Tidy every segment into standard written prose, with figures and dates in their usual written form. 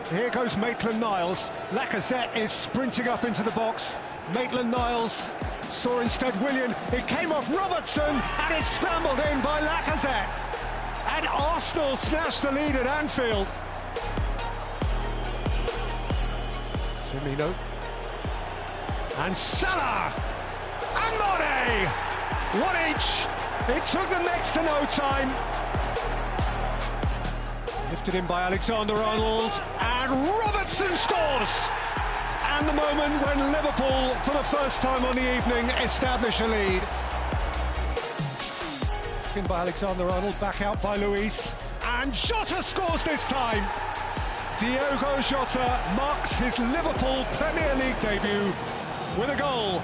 Here goes Maitland-Niles. Lacazette is sprinting up into the box. Maitland-Niles saw instead Willian. It came off Robertson and it's scrambled in by Lacazette. And Arsenal snatched the lead at Anfield. Firmino. And Salah. And Mane. One each. It took them next to no time. Lifted in by Alexander-Arnold. And Robertson scores. And the moment when Liverpool, for the first time on the evening, establish a lead. In by Alexander-Arnold, back out by Luis. And Jota scores this time. Diogo Jota marks his Liverpool Premier League debut with a goal.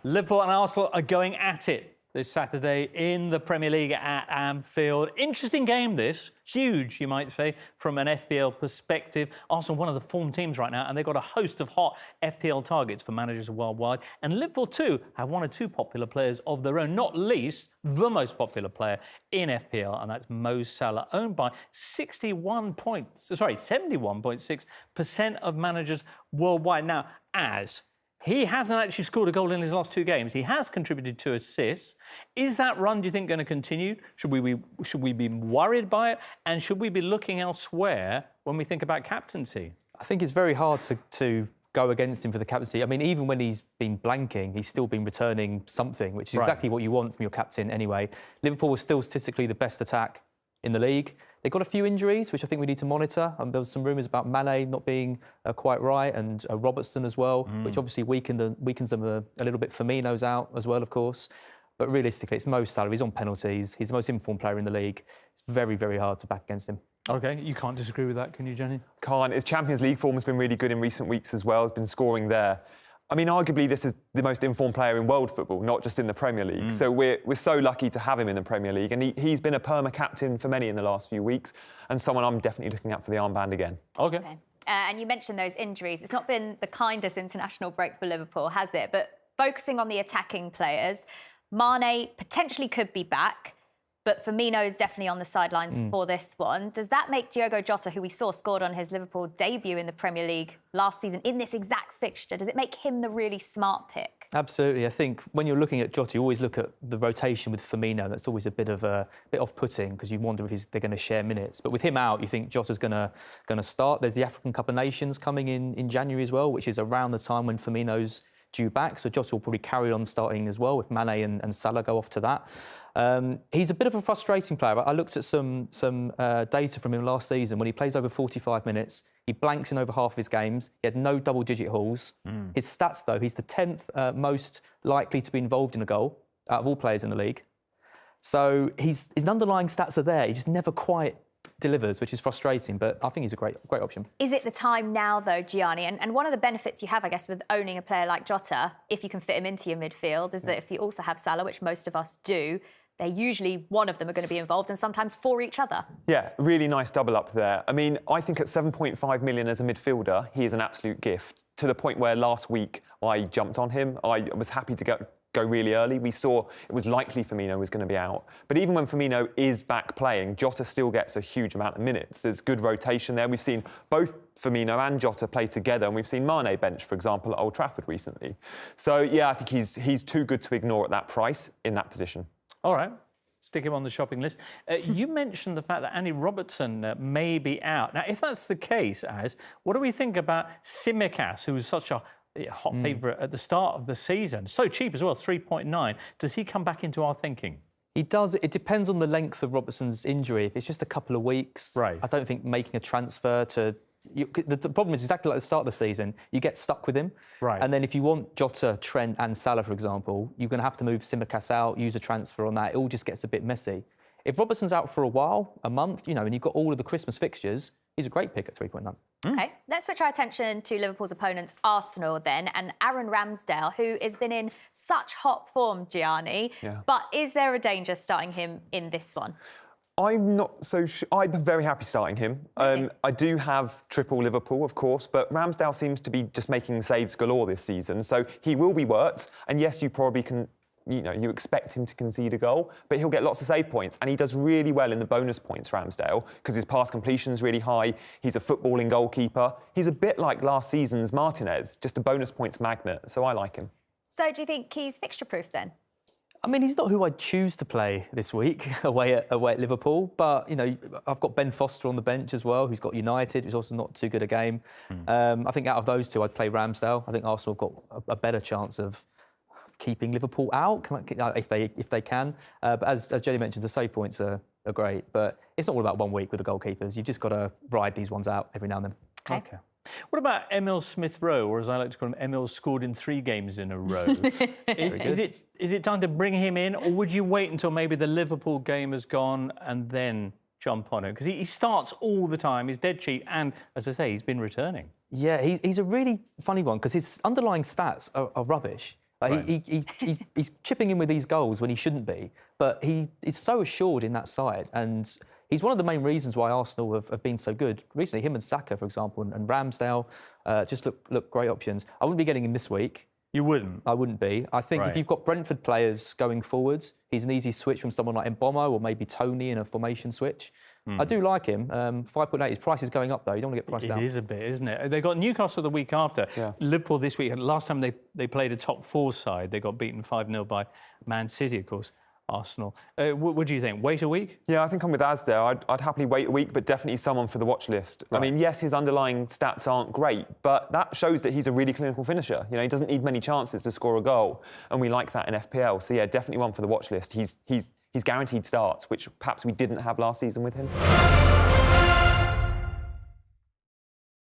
Liverpool and Arsenal are going at it this Saturday in the Premier League at Anfield. Interesting game this. Huge, you might say, from an FPL perspective. Arsenal, one of the form teams right now, and they've got a host of hot FPL targets for managers worldwide. And Liverpool, too, have one or two popular players of their own, not least the most popular player in FPL, and that's Mo Salah, owned by 71.6% of managers worldwide. Now, as he hasn't actually scored a goal in his last two games. He has contributed 2 assists. Is that run, do you think, going to continue? Should we be worried by it? And should we be looking elsewhere when we think about captaincy? I think it's very hard to go against him for the captaincy. I mean, even when he's been blanking, he's still been returning something, which is exactly what you want from your captain anyway. Liverpool was still statistically the best attack in the league. They've got a few injuries, which I think we need to monitor. There was some rumours about Mane not being quite right, and Robertson as well, which obviously weakens them a little bit. Firmino's out as well, of course. But realistically, it's Mo Salah. He's on penalties. He's the most informed player in the league. It's very, very hard to back against him. OK, you can't disagree with that, can you, Jenny? Can't. His Champions League form has been really good in recent weeks as well. He's been scoring there. I mean, arguably, this is the most informed player in world football, not just in the Premier League. So we're so lucky to have him in the Premier League. And he's been a perma-captain for many in the last few weeks, and someone I'm definitely looking at for the armband again. OK. And you mentioned those injuries. It's not been the kindest international break for Liverpool, has it? But focusing on the attacking players, Mane potentially could be back, but Firmino is definitely on the sidelines for this one. Does that make Diogo Jota, who we saw scored on his Liverpool debut in the Premier League last season, in this exact fixture, does it make him the really smart pick? Absolutely. I think when you're looking at Jota, you always look at the rotation with Firmino. That's always a bit off-putting because you wonder if they're going to share minutes. But with him out, you think Jota's going to start. There's the African Cup of Nations coming in January as well, which is around the time when Firmino's due back. So Jota will probably carry on starting as well if Mane and Salah go off to that. He's a bit of a frustrating player. I looked at some data from him last season. When he plays over 45 minutes, he blanks in over half of his games. He had no double-digit hauls. His stats, though, he's the 10th most likely to be involved in a goal out of all players in the league. So his underlying stats are there. He just never quite delivers, which is frustrating, but I think he's a great option. Is it the time now, though, Gianni? And one of the benefits you have, I guess, with owning a player like Jota, if you can fit him into your midfield, is that if you also have Salah, which most of us do, they're usually one of them are going to be involved and sometimes for each other. Yeah, really nice double up there. I mean, I think at 7.5 million as a midfielder, he is an absolute gift, to the point where last week I jumped on him. I was happy to go really early. We saw it was likely Firmino was going to be out. But even when Firmino is back playing, Jota still gets a huge amount of minutes. There's good rotation there. We've seen both Firmino and Jota play together, and we've seen Mane bench, for example, at Old Trafford recently. So, yeah, I think he's too good to ignore at that price in that position. All right. Stick him on the shopping list. You mentioned the fact that Andy Robertson may be out. Now, if that's the case, what do we think about Tsimikas, who was such a hot favourite at the start of the season? So cheap as well, 3.9. Does he come back into our thinking? He does. It depends on the length of Robertson's injury. If it's just a couple of weeks, I don't think making a transfer to... the problem is exactly like the start of the season. You get stuck with him. And then if you want Jota, Trent and Salah, for example, you're going to have to move Tsimikas out, use a transfer on that. It all just gets a bit messy. If Robertson's out for a while, a month, and you've got all of the Christmas fixtures, he's a great pick at 3.9. OK, let's switch our attention to Liverpool's opponents, Arsenal, then, and Aaron Ramsdale, who has been in such hot form, Gianni. But is there a danger starting him in this one? I'm not so sure. I'm very happy starting him. I do have triple Liverpool, of course, but Ramsdale seems to be just making saves galore this season, so he will be worked. And yes, you probably can you expect him to concede a goal, but he'll get lots of save points, and he does really well in the bonus points, Ramsdale, because his pass completion is really high. He's a footballing goalkeeper. He's a bit like last season's Martinez, just a bonus points magnet, so I like him. So do you think he's fixture-proof then? I mean, he's not who I'd choose to play this week away at Liverpool, but, I've got Ben Foster on the bench as well, who's got United, who's also not too good a game. I think out of those two, I'd play Ramsdale. I think Arsenal have got a better chance of keeping Liverpool out if they can. But as Jenny mentioned, the save points are great, but it's not all about 1 week with the goalkeepers. You've just got to ride these ones out every now and then. Okay. What about Emil Smith-Rowe, or as I like to call him, Emil scored in 3 games in a row? Is it time to bring him in, or would you wait until maybe the Liverpool game has gone and then jump on him? Because he starts all the time, he's dead cheap, and, as I say, he's been returning. Yeah, he's a really funny one, because his underlying stats are rubbish. Like right. He's chipping in with these goals when he shouldn't be, but he is so assured in that side, and he's one of the main reasons why Arsenal have been so good. Recently, him and Saka, for example, and Ramsdale just look great options. I wouldn't be getting him this week. You wouldn't? I wouldn't be. I think if you've got Brentford players going forwards, he's an easy switch from someone like Mbomo or maybe Tony in a formation switch. I do like him. 5.8. His price is going up, though. You don't want to get priced down. It is a bit, isn't it? They got Newcastle the week after. Yeah. Liverpool this week. And last time they played a top 4 side, they got beaten 5-0 by Man City, of course. Arsenal. What do you think? Wait a week? Yeah, I think I'm with Az there. I'd happily wait a week, but definitely someone for the watch list. Right. I mean, yes, his underlying stats aren't great, but that shows that he's a really clinical finisher. He doesn't need many chances to score a goal, and we like that in FPL. So yeah, definitely one for the watch list. He's guaranteed starts, which perhaps we didn't have last season with him.